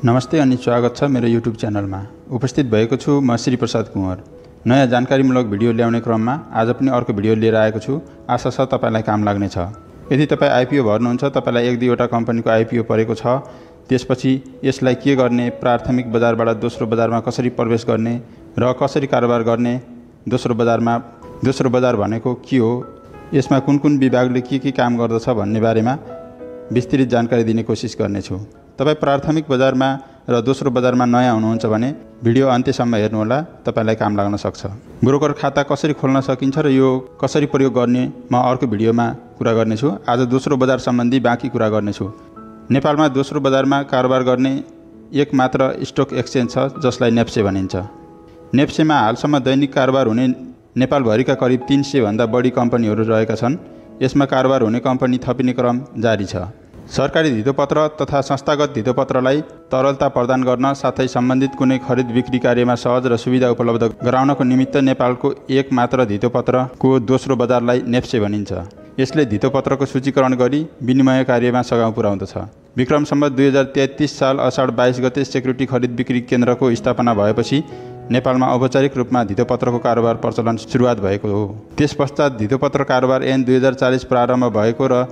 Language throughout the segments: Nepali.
नमस्ते अनि स्वागत छ मेरो युट्युब च्यानलमा। उपस्थित भएको छु म श्री प्रसाद कुँवर। नयाँ जानकारीमूलक भिडियो ल्याउने क्रममा आज पनि अर्को भिडियो लिएर आएको छु। आशा छ तपाईलाई काम लाग्नेछ। यदि तपाईँ आइपिओ भर्नुहुन्छ, तपाईलाई एक दुईवटा कम्पनीको आइपिओ परेको छ, त्यसपछि यसलाई के गर्ने, प्राथमिक बजारबाट दोस्रो बजारमा कसरी प्रवेश गर्ने र कसरी कारोबार गर्ने, दोस्रो बजार भनेको के हो, यसमा कुन कुन विभागले के काम गर्दछ भन्ने बारेमा विस्तृत जानकारी दिने कोसिस गर्नेछु। तपाईँ प्राथमिक बजारमा र दोस्रो बजारमा नयाँ हुनुहुन्छ भने भिडियो अन्त्यसम्म हेर्नुहोला, तपाईलाई काम लाग्न सक्छ। ब्रोकर खाता कसरी खोल्न सकिन्छ र यो कसरी प्रयोग गर्ने म अर्को भिडियोमा कुरा गर्नेछु। आज दोस्रो बजार सम्बन्धी बाँकी कुरा गर्नेछु। नेपालमा दोस्रो बजारमा कारोबार गर्ने एक मात्र स्टक एक्सचेन्ज छ जसलाई नेप्से भनिन्छ। नेप्सेमा हालसम्म दैनिक कारोबार हुने नेपालभरिका करिब 300 भन्दा बढी कम्पनीहरू रहेका छन्। यसमा कारोबार हुने कम्पनी थपिने क्रम जारी छ। सरकारी धितोपत्र तथा संस्थागत धितोपत्रलाई तरलता प्रदान गर्न साथै सम्बन्धित कुनै खरिद बिक्री कार्यमा सहज र सुविधा उपलब्ध गराउनको निमित्त नेपालको एक मात्र धितोपत्रको दोस्रो बजारलाई नेप्से भनिन्छ। यसले धितोपत्रको सूचीकरण गरी विनिमय कार्यमा सघाउ पुर्याउँदछ। विक्रम सम्वत 2033 साल असाढ 22 गते सेक्युरिटी खरिद बिक्री केन्द्रको स्थापना भएपछि नेपालमा औपचारिक रूपमा धितोपत्रको कारोबार प्रचलन सुरुवात भएको हो। त्यस पश्चात धितोपत्र कारोबार ऐन 2040 प्रारम्भ भएको र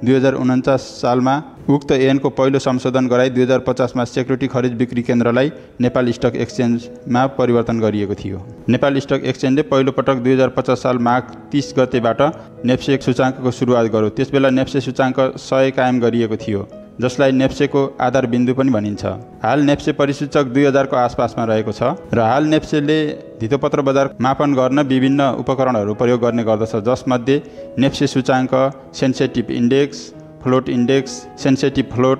2049 सालमा उक्त ऐनको पहिलो संशोधन गराई 2050 मा सेक्युरिटी खरिद बिक्री केन्द्रलाई नेपाल स्टक एक्सचेन्जमा परिवर्तन गरिएको थियो। नेपाल स्टक एक्सचेन्जले पहिलो पटक 2050 साल माघ 30 गतेबाट नेप्से सूचाङ्कको सुरुवात गर्यो। त्यसबेला नेप्से सूचाङ्क 100 कायम गरिएको थियो, जसलाई नेप्सेको आधार बिन्दु पनि भनिन्छ। हाल नेप्से परिसूचक 2000 को आसपासमा रहेको छ र हाल नेप्सेले धितोपत्र बजार मापन गर्न विभिन्न उपकरणहरू प्रयोग गर्ने गर्दछ, जसमध्ये नेप्से सूचाङ्क, sensitive index, float index, sensitive float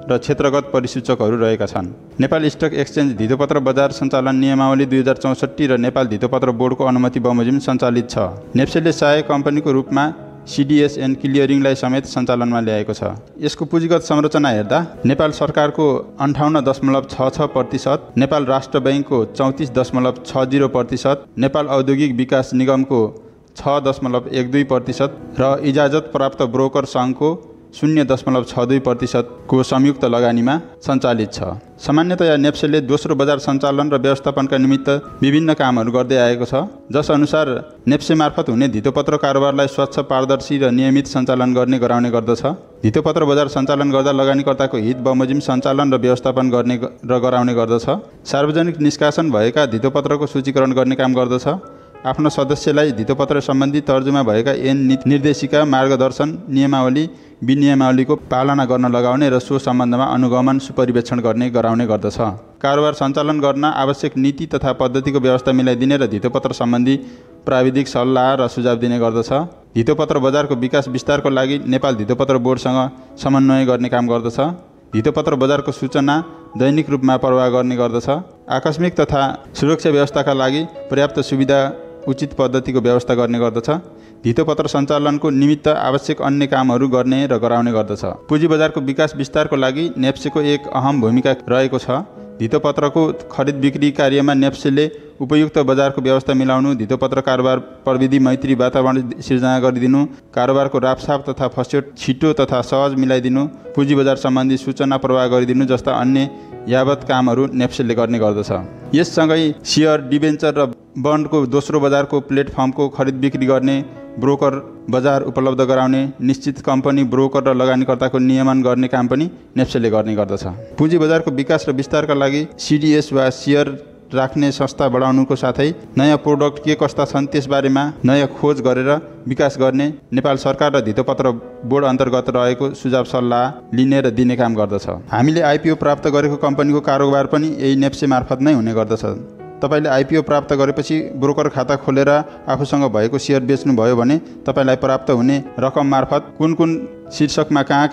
र क्षेत्रगत परिसूचकहरू रहेका छन्। नेपाल स्टक एक्सचेन्ज धितोपत्र बजार सञ्चालन नियमावली 2064 र नेपाल धितोपत्र बोर्डको अनुमति बमोजिम सञ्चालित छ। नेप्सेले सहायक कम्पनीको रूपमा सिडिएस एन्ड क्लियरिङलाई समेत सञ्चालनमा ल्याएको छ। यसको पुँजीगत संरचना हेर्दा नेपाल सरकारको 58.66%, नेपाल राष्ट्र बैङ्कको 34.60%, नेपाल औद्योगिक विकास निगमको 6.12% र इजाजत प्राप्त ब्रोकर सङ्घको 0.62% को संयुक्त लगानीमा सञ्चालित छ। सामान्यतया नेप्सेले दोस्रो बजार सञ्चालन र व्यवस्थापनका निमित्त विभिन्न कामहरू गर्दै आएको छ, जस अनुसार नेप्से मार्फत हुने धितोपत्र कारोबारलाई स्वच्छ, पारदर्शी र नियमित सञ्चालन गर्ने गराउने गर्दछ। धितोपत्र बजार सञ्चालन गर्दा लगानीकर्ताको हित बमोजिम सञ्चालन र व्यवस्थापन गर्ने र गराउने गर्दछ। सार्वजनिक निष्कासन भएका धितोपत्रको सूचीकरण गर्ने काम गर्दछ। आफ्नो सदस्यलाई धितोपत्र सम्बन्धी तर्जुमा भएका ऐन निर्देशिका, मार्गदर्शन, नियमावली, विनियमावलीको पालना गर्न लगाउने र सो सम्बन्धमा अनुगमन, सुपरिवेक्षण गर्ने गराउने गर्दछ। कारोबार सञ्चालन गर्न आवश्यक नीति तथा पद्धतिको व्यवस्था मिलाइदिने र धितोपत्र सम्बन्धी प्राविधिक सल्लाह र सुझाव दिने गर्दछ। धितोपत्र बजारको विकास विस्तारको लागि नेपाल धितोपत्र बोर्डसँग समन्वय गर्ने काम गर्दछ। धितोपत्र बजारको सूचना दैनिक रूपमा प्रवाह गर्ने गर्दछ। आकस्मिक तथा सुरक्षा व्यवस्थाका लागि पर्याप्त सुविधा, उचित पद्धतिको व्यवस्था गर्ने गर्दछ। धितोपत्र सञ्चालनको निमित्त आवश्यक अन्य कामहरू गर्ने र गराउने गर्दछ। पुँजी बजारको विकास विस्तारको लागि नेप्सेको एक अहम भूमिका रहेको छ। धितोपत्रको खरिद बिक्री कार्यमा नेप्सेले उपयुक्त बजारको व्यवस्था मिलाउनु, धितोपत्र कारोबार प्रविधि मैत्री वातावरण सिर्जना गरिदिनु, कारोबारको रापसाप तथा फस्योट छिटो तथा सहज मिलाइदिनु, पुँजी बजार सम्बन्धी सूचना प्रवाह गरिदिनु जस्ता अन्य यावत कामहरू नेप्सेले गर्ने गर्दछ। यससँगै सेयर, डिबेन्चर र बन्डको दोस्रो बजारको प्लेटफर्मको खरिद बिक्री गर्ने, ब्रोकर बजार उपलब्ध गराउने, निश्चित कम्पनी, ब्रोकर र लगानीकर्ताको नियमन गर्ने काम पनि नेप्सेले गर्ने गर्दछ। पुँजी बजारको विकास र विस्तारका लागि सिडिएस वा सेयर राख्ने संस्था बढाउनुको साथै नयाँ प्रोडक्ट के कस्ता छन् त्यसबारेमा नयाँ खोज गरेर विकास गर्ने, नेपाल सरकार र धितोपत्र बोर्ड अन्तर्गत रहेको सुझाव सल्लाह लिने र दिने काम गर्दछ। हामीले आइपिओ प्राप्त गरेको कम्पनीको कारोबार पनि यही नेप्से मार्फत नै हुने गर्दछ। तपाईले आइपिओ प्राप्त गरेपछि ब्रोकर खाता खोलेर आफूसँग भएको सेयर बेच्नुभयो भने तपाईलाई प्राप्त हुने रकम मार्फत कुन कुन शीर्षकमा कहाँ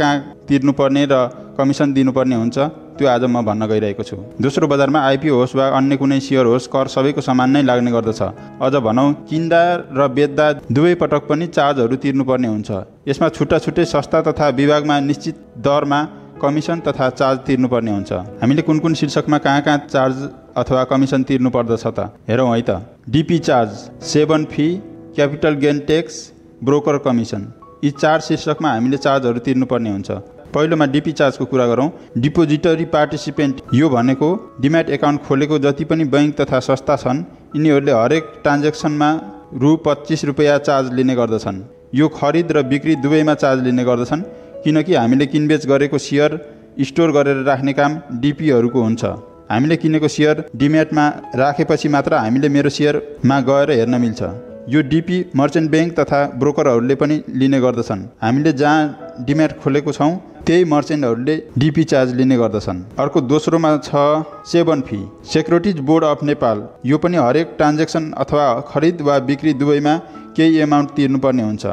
तिर्नुपर्ने र कमिसन दिनुपर्ने हुन्छ त्यो आज म भन्न गइरहेको छु। दोस्रो बजारमा आइपिओ होस् वा अन्य कुनै सेयर होस्, कर सबैको समान नै लाग्ने गर्दछ। अझ भनौँ किन्दा र बेच्दा दुवै पटक पनि चार्जहरू तिर्नुपर्ने हुन्छ। यसमा छुट्टै संस्था तथा विभागमा निश्चित दरमा कमिसन तथा चार्ज तिर्नुपर्ने हुन्छ। हामीले कुन कुन शीर्षकमा कहाँ चार्ज अथवा कमिसन तिर्नु पर्दछ त हेरौँ है त। DP charge, SEBON fee, capital gain tax, broker commission, यी 4 शीर्षकमा हामीले चार्जहरू तिर्नुपर्ने हुन्छ। पहिलोमा डिपी चार्जको कुरा गरौँ। डिपोजिटरी पार्टिसिपेन्ट यो भनेको डिम्याट एकाउन्ट खोलेको जति पनि बैंक तथा संस्था छन् यिनीहरूले हरेक ट्रान्ज्याक्सनमा रु 25 रुपैयाँ चार्ज लिने गर्दछन्। यो खरिद र बिक्री दुवैमा चार्ज लिने गर्दछन् किनकि हामीले किनबेच गरेको सेयर स्टोर गरेर राख्ने काम डिपीहरूको हुन्छ। हामीले किनेको सेयर डिम्याटमा राखेपछि मात्र हामीले मेरो सेयरमा गएर हेर्न मिल्छ। यो डिपी मर्चेन्ट बैंक तथा ब्रोकरहरूले पनि लिने गर्दछन्। हामीले जहाँ डिम्याट खोलेको छौँ त्यही मर्चेन्टहरूले डिपी चार्ज लिने गर्दछन्। अर्को दोस्रोमा छ SEBON fee. Securities board of Nepal यो पनि हरेक ट्रान्ज्याक्सन अथवा खरिद वा बिक्री दुवैमा केही एमाउन्ट तिर्नुपर्ने हुन्छ।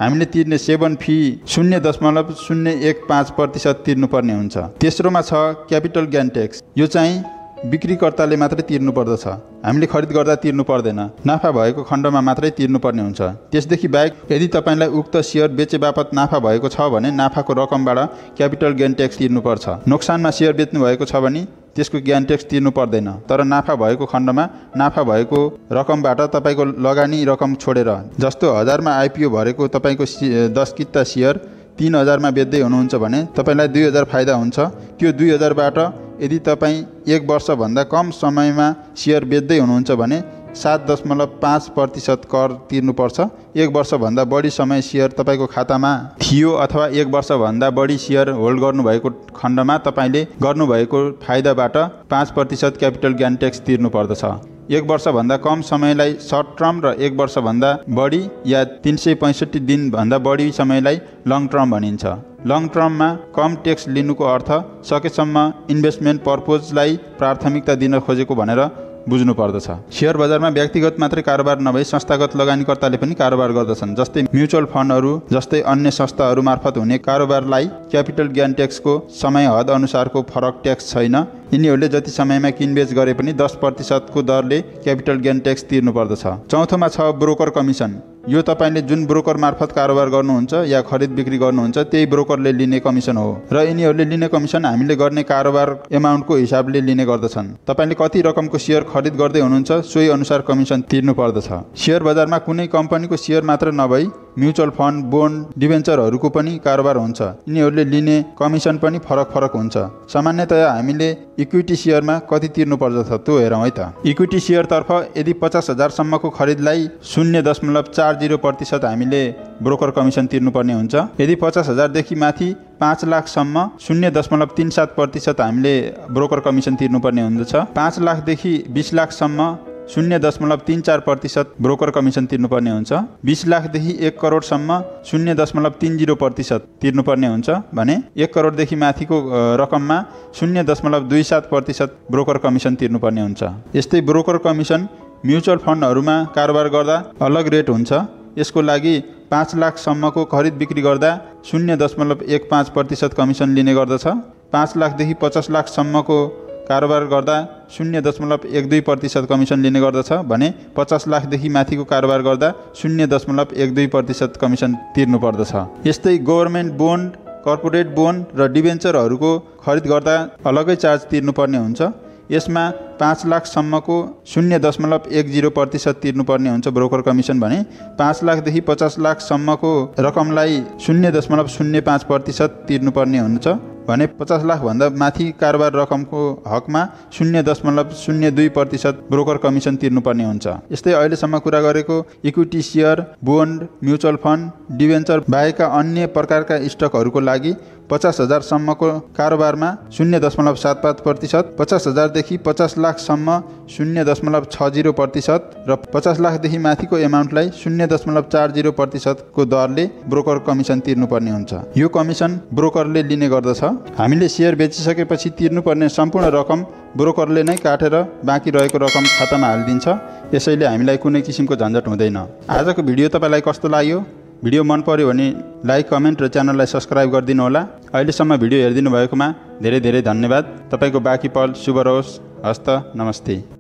हामीले तिर्ने सेवन फी 0.015% तिर्नुपर्ने हुन्छ। तेस्रोमा छ क्यापिटल गेन ट्याक्स। यो चाहिँ बिक्रीकर्ताले मात्रै तिर्नु पर्दछ, हामीले खरिद गर्दा तिर्नु पर्दैन, नाफा भएको खण्डमा मात्रै तिर्नुपर्ने हुन्छ। त्यसदेखि बाहेक यदि तपाईँलाई उक्त सेयर बेचे बापत नाफा भएको छ भने नाफाको रकमबाट क्यापिटल गेन ट्याक्स तिर्नुपर्छ। नोक्सानमा सेयर बेच्नु भएको छ भने त्यसको गेन ट्याक्स तिर्नु पर्दैन, तर नाफा भएको खण्डमा नाफा भएको रकमबाट तपाईँको लगानी रकम छोडेर, जस्तो 1000मा आइपिओ भरेको तपाईँको 10 किता सेयर 3000मा बेच्दै हुनुहुन्छ भने तपाईँलाई 2000 फाइदा हुन्छ। त्यो 2000बाट यदि तपाईँ 1 वर्षभन्दा कम समयमा सेयर बेच्दै हुनुहुन्छ भने 7.5% कर तिर्नुपर्छ। 1 वर्षभन्दा बढी समय सेयर तपाईँको खातामा थियो अथवा 1 वर्षभन्दा बढी सेयर होल्ड गर्नुभएको खण्डमा तपाईँले गर्नुभएको फाइदाबाट 5% क्यापिटल गेन ट्याक्स तिर्नुपर्दछ। 1 वर्षभन्दा कम समयलाई सर्ट टर्म र 1 वर्षभन्दा बढी या 365 दिनभन्दा बढी समयलाई लङ टर्म भनिन्छ। लङ टर्ममा कम ट्याक्स लिनुको अर्थ सकेसम्म इन्भेस्टमेन्ट पर्पोजलाई प्राथमिकता दिन खोजेको भनेर बुझ्नु पर्दछ। सेयर बजारमा व्यक्तिगत मात्रै कारोबार नभई संस्थागत लगानीकर्ताले पनि कारोबार गर्दछन्। जस्तै म्युचुअल फन्डहरू जस्तै अन्य संस्थाहरू मार्फत हुने कारोबारलाई क्यापिटल गेन ट्याक्सको समय हद अनुसारको फरक ट्याक्स छैन। यिनीहरूले जति समयमा किनबेच गरे पनि 10% को दरले क्यापिटल गेन ट्याक्स तिर्नु पर्दछ। चौथोमा छ ब्रोकर कमिसन। यो तपाईँले जुन ब्रोकर मार्फत कारोबार गर्नुहुन्छ या खरिद बिक्री गर्नुहुन्छ त्यही ब्रोकरले लिने कमिसन हो र यिनीहरूले लिने कमिसन हामीले गर्ने कारोबार एमाउन्टको हिसाबले लिने गर्दछन्। तपाईँले कति रकमको सेयर खरिद गर्दै हुनुहुन्छ सोही अनुसार कमिसन तिर्नु पर्दछ। सेयर बजारमा कुनै कम्पनीको सेयर मात्र नभई म्युचुअल फन्ड, बोन्ड, डिभेन्चरहरूको पनि कारोबार हुन्छ। यिनीहरूले लिने कमिसन पनि फरक फरक हुन्छ। सामान्यतया हामीले इक्विटी सेयरमा कति तिर्नु पर्दछ त्यो हेरौँ है त। इक्विटी सेयरतर्फ यदि 50,000 सम्मको खरिदलाई 0.40% हामीले ब्रोकर कमिसन तिर्नुपर्ने हुन्छ। यदि 50,000 देखि माथि 5 लाखसम्म 0.37% हामीले ब्रोकर कमिसन तिर्नुपर्ने हुन्छ। 5 लाखदेखि 20 लाखसम्म 0.34% ब्रोकर कमिसन तिर्नुपर्ने हुन्छ। 20 लाखदेखि 1 करोडसम्म 0.30% तिर्नुपर्ने हुन्छ भने 1 करोडदेखि माथिको रकममा 0.27% ब्रोकर कमिसन तिर्नुपर्ने हुन्छ। यस्तै ब्रोकर कमिसन म्युचुअल फन्डहरूमा कारोबार गर्दा अलग रेट हुन्छ। यसको लागि 5 लाखसम्मको खरिद बिक्री गर्दा 0.15% कमिसन लिने गर्दछ। 5 लाखदेखि 50 लाखसम्मको कारोबार गर्दा 0.12% कमिसन लिने गर्दछ भने 50 लाखदेखि माथिको कारोबार गर्दा 0.12% कमिसन तिर्नु पर्दछ। यस्तै गभर्नमेन्ट बोन्ड, कर्पोरेट बोन्ड र डिभेन्चरहरूको खरिद गर्दा अलगै चार्ज तिर्नुपर्ने हुन्छ। यसमा 5 लाखसम्मको 0.10% तिर्नुपर्ने हुन्छ ब्रोकर कमिसन भने 5 लाखदेखि 50 लाखसम्मको रकमलाई 0.05% तिर्नुपर्ने हुन्छ भने 50 लाखभन्दा माथि कारोबार रकमको हकमा 0.02% ब्रोकर कमिसन तिर्नुपर्ने हुन्छ। यस्तै अहिलेसम्म कुरा गरेको equity share, bond, mutual fund, debenture बाहेकका अन्य प्रकारका स्टकहरूको लागि 50,000 सम्मको कारोबारमा 0.75%, 50,000 देखि 50 लाखसम्म 0.60% र 50 लाखदेखि माथिको एमाउन्टलाई 0.40% को दरले ब्रोकर कमिसन तिर्नुपर्ने हुन्छ। यो कमिसन ब्रोकरले लिने गर्दछ। हामीले सेयर बेचिसकेपछि तिर्नुपर्ने सम्पूर्ण रकम ब्रोकरले नै काटेर बाँकी रहेको रकम खातामा हालिदिन्छ। यसैले हामीलाई कुनै किसिमको झन्झट हुँदैन। आजको भिडियो तपाईँलाई कस्तो लाग्यो? भिडियो मन पर्यो भने लाइक, कमेन्ट र च्यानललाई सब्स्क्राइब गरिदिनु होला। अहिलेसम्म भिडियो हेरिदिनु भएकोमा धेरै धेरै धन्यवाद। तपाईँको बाँकी पल शुभ रहोस्। हस्त, नमस्ते।